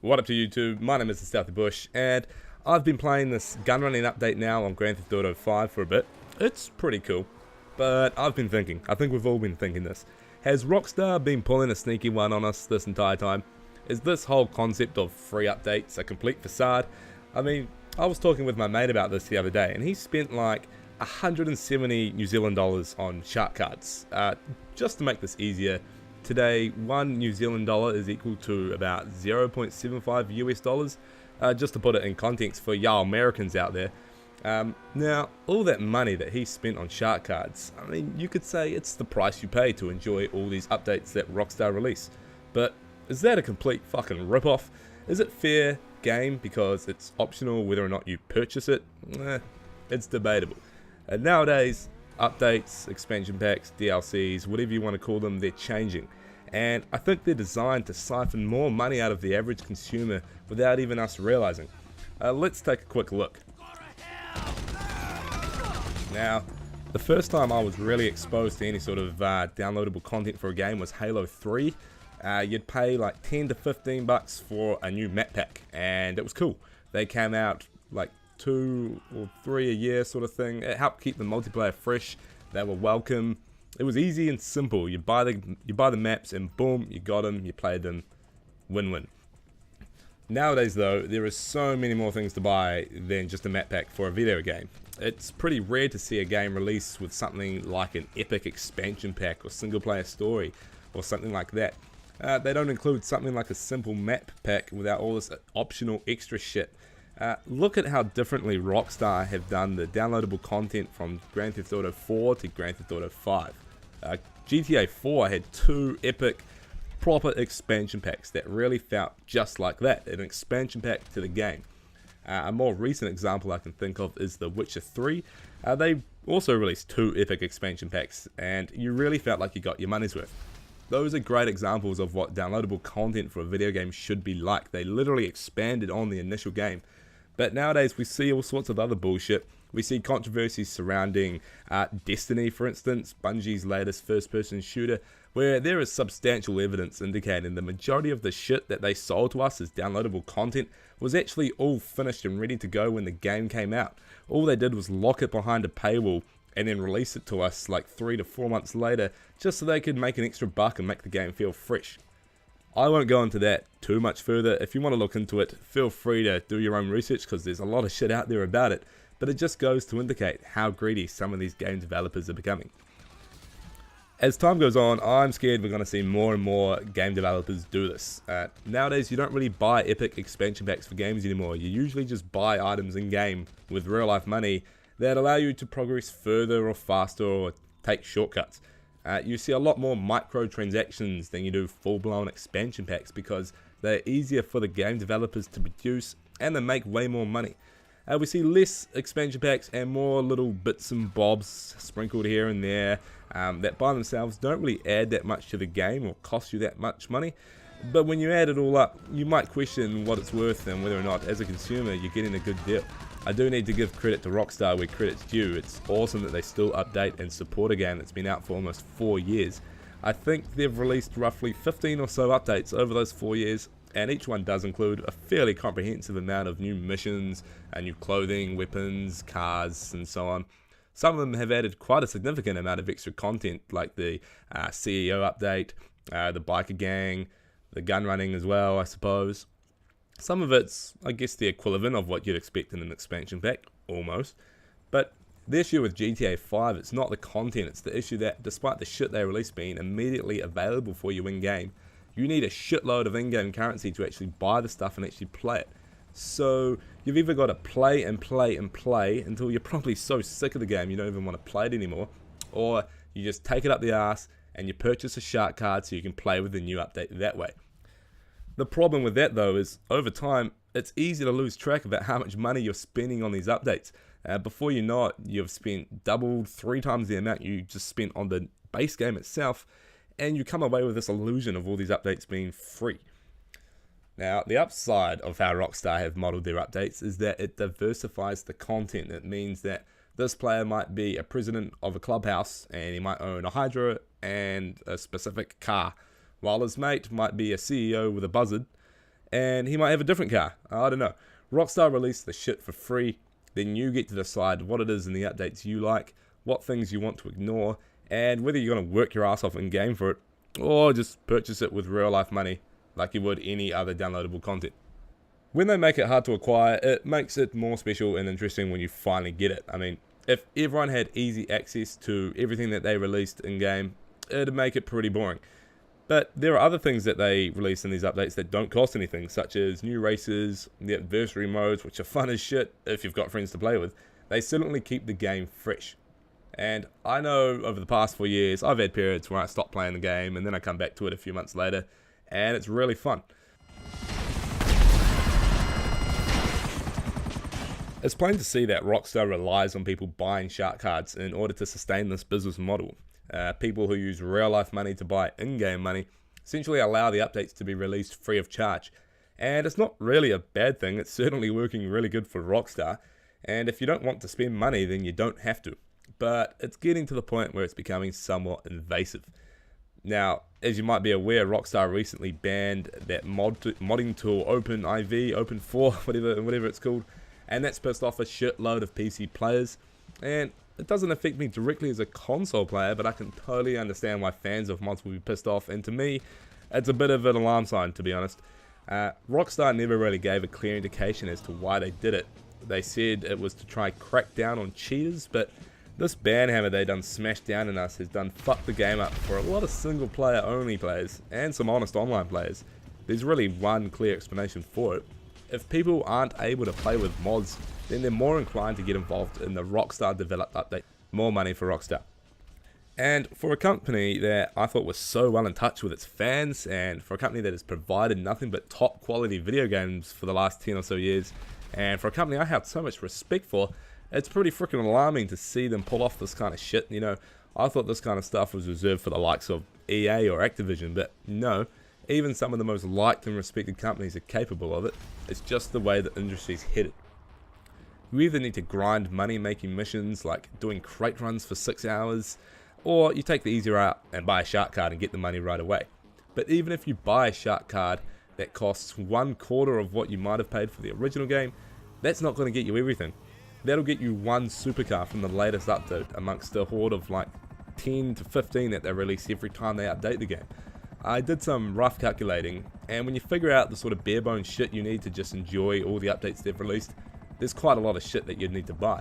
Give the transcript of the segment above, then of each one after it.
What up to YouTube? My name is the Stealthy Bush, and I've been playing this gun running update now on Grand Theft Auto 5 for a bit. It's pretty cool, but I've been thinking, I think we've all been thinking this. Has Rockstar been pulling a sneaky one on us this entire time? Is this whole concept of free updates a complete facade? I mean, I was talking with my mate about this the other day, and he spent like 170 New Zealand dollars on shark cards. Just to make this easier, today, 1 New Zealand dollar is equal to about 0.75 US dollars, just to put it in context for y'all Americans out there. Now, all that money that he spent on shark cards, I mean, you could say it's the price you pay to enjoy all these updates that Rockstar release. But is that a complete fucking rip-off? Is it fair game because it's optional whether or not you purchase it? It's debatable. And nowadays, updates, expansion packs, DLCs, whatever you want to call them, they're changing. And I think they're designed to siphon more money out of the average consumer without even us realizing. Let's take a quick look. Now, the first time I was really exposed to any sort of downloadable content for a game was Halo 3. You'd pay like 10 to 15 bucks for a new map pack, and it was cool. They came out like 2 or 3 a year sort of thing. It helped keep the multiplayer fresh. They were welcome. It was easy and simple. You buy the maps and boom, you got them, you played them, win-win. Nowadays though, there are so many more things to buy than just a map pack for a video game. It's pretty rare to see a game release with something like an epic expansion pack or single player story or something like that. They don't include something like a simple map pack without all this optional extra shit. Look at how differently Rockstar have done the downloadable content from Grand Theft Auto 4 to Grand Theft Auto 5. GTA 4 had 2 epic, proper expansion packs that really felt just like that, an expansion pack to the game. A more recent example I can think of is The Witcher 3. They also released 2 epic expansion packs, and you really felt like you got your money's worth. Those are great examples of what downloadable content for a video game should be like. They literally expanded on the initial game. But nowadays we see all sorts of other bullshit. We see controversies surrounding Destiny, for instance, Bungie's latest first-person shooter, where there is substantial evidence indicating the majority of the shit that they sold to us as downloadable content was actually all finished and ready to go when the game came out. All they did was lock it behind a paywall and then release it to us like 3 to 4 months later, just so they could make an extra buck and make the game feel fresh. I won't go into that too much further. If you want to look into it, feel free to do your own research because there's a lot of shit out there about it, but it just goes to indicate how greedy some of these game developers are becoming. As time goes on, I'm scared we're going to see more and more game developers do this. Nowadays, you don't really buy epic expansion packs for games anymore. You usually just buy items in-game with real-life money that allow you to progress further or faster or take shortcuts. You see a lot more microtransactions than you do full-blown expansion packs because they're easier for the game developers to produce and they make way more money. We see less expansion packs and more little bits and bobs sprinkled here and there that by themselves don't really add that much to the game or cost you that much money. But when you add it all up, you might question what it's worth and whether or not, as a consumer, you're getting a good deal. I do need to give credit to Rockstar where credit's due. It's awesome that they still update and support a game that's been out for almost 4 years. I think they've released roughly 15 or so updates over those 4 years, and each one does include a fairly comprehensive amount of new missions, new clothing, weapons, cars, and so on. Some of them have added quite a significant amount of extra content, like the CEO update, the biker gang, the gun running as well, I suppose. Some of it's, I guess, the equivalent of what you'd expect in an expansion pack, almost. But the issue with GTA 5, it's not the content, it's the issue that despite the shit they release being immediately available for you in-game, you need a shitload of in-game currency to actually buy the stuff and actually play it. So you've either got to play and play and play until you're probably so sick of the game you don't even want to play it anymore, or you just take it up the arse and you purchase a shark card so you can play with the new update that way. The problem with that though is, over time, it's easy to lose track about how much money you're spending on these updates. Before you know it, you've spent double, 3 times the amount you just spent on the base game itself, and you come away with this illusion of all these updates being free. Now, the upside of how Rockstar have modeled their updates is that it diversifies the content. It means that this player might be a president of a clubhouse, and he might own a Hydra and a specific car, while his mate might be a CEO with a buzzard, and he might have a different car. I don't know. Rockstar released the shit for free, then you get to decide what it is in the updates you like, what things you want to ignore, and whether you're going to work your ass off in game for it, or just purchase it with real life money like you would any other downloadable content. When they make it hard to acquire, it makes it more special and interesting when you finally get it. I mean, if everyone had easy access to everything that they released in game, it'd make it pretty boring. But there are other things that they release in these updates that don't cost anything, such as new races, the adversary modes, which are fun as shit if you've got friends to play with. They certainly keep the game fresh. And I know over the past 4 years, I've had periods where I stop playing the game and then I come back to it a few months later, and it's really fun. It's plain to see that Rockstar relies on people buying shark cards in order to sustain this business model. People who use real life money to buy in-game money essentially allow the updates to be released free of charge. And it's not really a bad thing, it's certainly working really good for Rockstar. And if you don't want to spend money, then you don't have to. But it's getting to the point where it's becoming somewhat invasive. Now, as you might be aware, Rockstar recently banned that modding tool Open4, whatever it's called. And that's pissed off a shitload of PC players, and it doesn't affect me directly as a console player, but I can totally understand why fans of mods will be pissed off, and to me, it's a bit of an alarm sign, to be honest. Rockstar never really gave a clear indication as to why they did it. They said it was to try crack down on cheaters, but this ban hammer they done smashed down on us has done fucked the game up for a lot of single player only players, and some honest online players. There's really one clear explanation for it. If people aren't able to play with mods, then they're more inclined to get involved in the Rockstar developed update. More money for Rockstar. And for a company that I thought was so well in touch with its fans, and for a company that has provided nothing but top quality video games for the last 10 or so years, and for a company I have so much respect for, it's pretty freaking alarming to see them pull off this kind of shit. You know, I thought this kind of stuff was reserved for the likes of EA or Activision, but no. Even some of the most liked and respected companies are capable of it. It's just the way the industry's headed. You either need to grind money making missions like doing crate runs for 6 hours, or you take the easy route and buy a shark card and get the money right away. But even if you buy a shark card that costs 1/4 of what you might have paid for the original game, that's not going to get you everything. That'll get you one supercar from the latest update amongst a horde of like 10 to 15 that they release every time they update the game. I did some rough calculating, and when you figure out the sort of bare bones shit you need to just enjoy all the updates they've released, there's quite a lot of shit that you'd need to buy.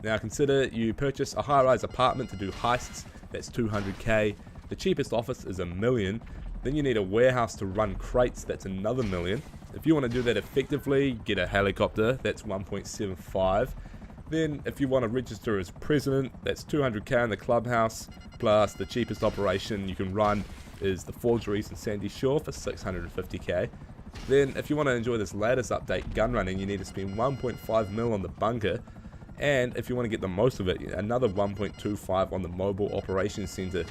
Now consider you purchase a high-rise apartment to do heists, that's 200k, the cheapest office is $1 million, then you need a warehouse to run crates, that's another $1 million. If you want to do that effectively, get a helicopter, that's 1.75. Then if you want to register as president, that's 200k in the clubhouse, plus the cheapest operation you can run is the forgeries in Sandy Shore for 650k. Then if you want to enjoy this latest update, gun running, you need to spend 1.5 mil on the bunker, and if you want to get the most of it, another 1.25 on the mobile operations center.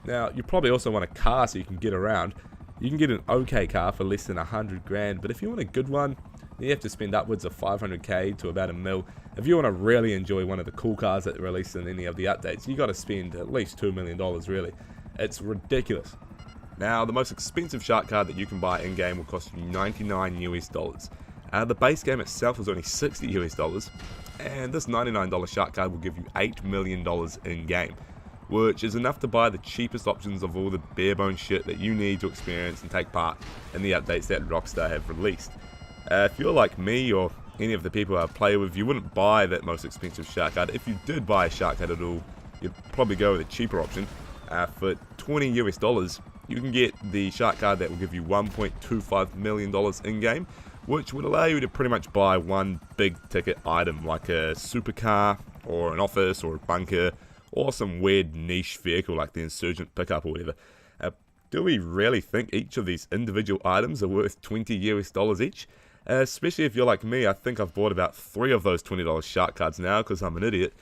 Now you probably also want a car so you can get around. You can get an okay car for less than 100 grand, but if you want a good one, you have to spend upwards of 500k to about $1 mil. If you want to really enjoy one of the cool cars that are released in any of the updates, you got to spend at least $2 million really. It's ridiculous. Now, the most expensive shark card that you can buy in-game will cost you $99 US. The base game itself is only $60 US, and this $99 shark card will give you $8 million in-game, which is enough to buy the cheapest options of all the bare-bones shit that you need to experience and take part in the updates that Rockstar have released. If you're like me or any of the people I play with, you wouldn't buy that most expensive shark card. If you did buy a shark card at all, you'd probably go with a cheaper option. For $20 US, you can get the shark card that will give you $1.25 million in-game, which would allow you to pretty much buy one big ticket item like a supercar, or an office, or a bunker, or some weird niche vehicle like the Insurgent pickup or whatever. Do we really think each of these individual items are worth $20 US each? Especially if you're like me, I think I've bought about 3 of those $20 shark cards now because I'm an idiot.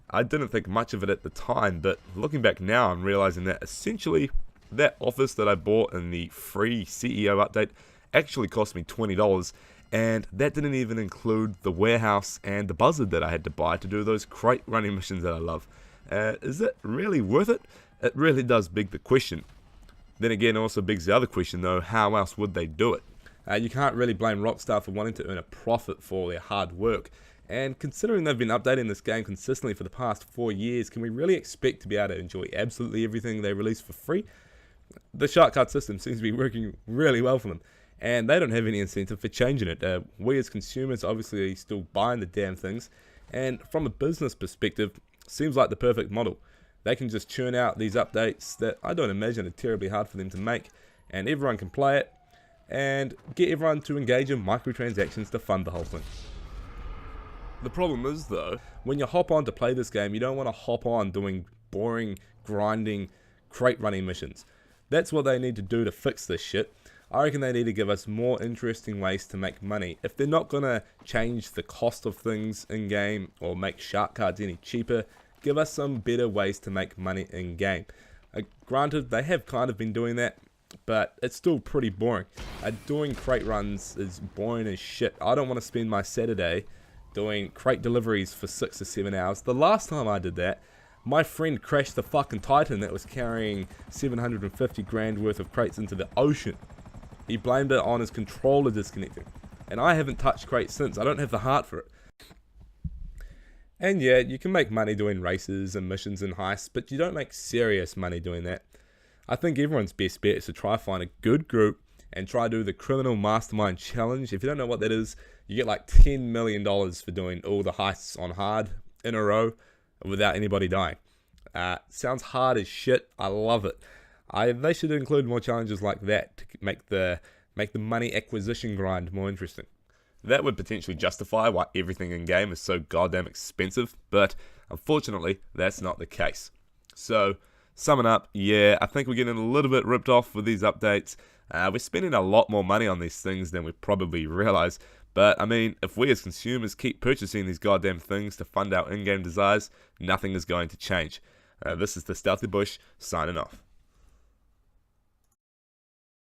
I didn't think much of it at the time, but looking back now, I'm realizing that essentially that office that I bought in the free CEO update actually cost me $20, and that didn't even include the warehouse and the buzzard that I had to buy to do those crate running missions that I love. Is it really worth it? It really does beg the question. Then again, it also begs the other question though, how else would they do it? You can't really blame Rockstar for wanting to earn a profit for their hard work. And considering they've been updating this game consistently for the past 4 years, can we really expect to be able to enjoy absolutely everything they release for free? The shark card system seems to be working really well for them, and they don't have any incentive for changing it. We as consumers obviously still buying the damn things, and from a business perspective, seems like the perfect model. They can just churn out these updates that I don't imagine are terribly hard for them to make, and everyone can play it, and get everyone to engage in microtransactions to fund the whole thing. The problem is though, when you hop on to play this game, you don't want to hop on doing boring, grinding, crate running missions. That's what they need to do to fix this shit. I reckon they need to give us more interesting ways to make money. If they're not going to change the cost of things in game or make shark cards any cheaper, give us some better ways to make money in game. Granted, they have kind of been doing that, but it's still pretty boring. Doing crate runs is boring as shit. I don't want to spend my Saturday doing crate deliveries for 6 or 7 hours. The last time I did that, my friend crashed the fucking Titan that was carrying 750 grand worth of crates into the ocean. He blamed it on his controller disconnecting, and I haven't touched crates since. I don't have the heart for it. And yeah, you can make money doing races and missions and heists, but you don't make serious money doing that. I think everyone's best bet is to try find a good group and try to do the Criminal Mastermind Challenge. If you don't know what that is, you get like $10 million for doing all the heists on hard in a row without anybody dying. Sounds hard as shit. I love it. They should include more challenges like that to make the money acquisition grind more interesting. That would potentially justify why everything in game is so goddamn expensive, but unfortunately that's not the case. So, summing up, yeah, I think we're getting a little bit ripped off with these updates. We're spending a lot more money on these things than we probably realise. But, I mean, if we as consumers keep purchasing these goddamn things to fund our in-game desires, nothing is going to change. This is the Stealthy Bush, signing off.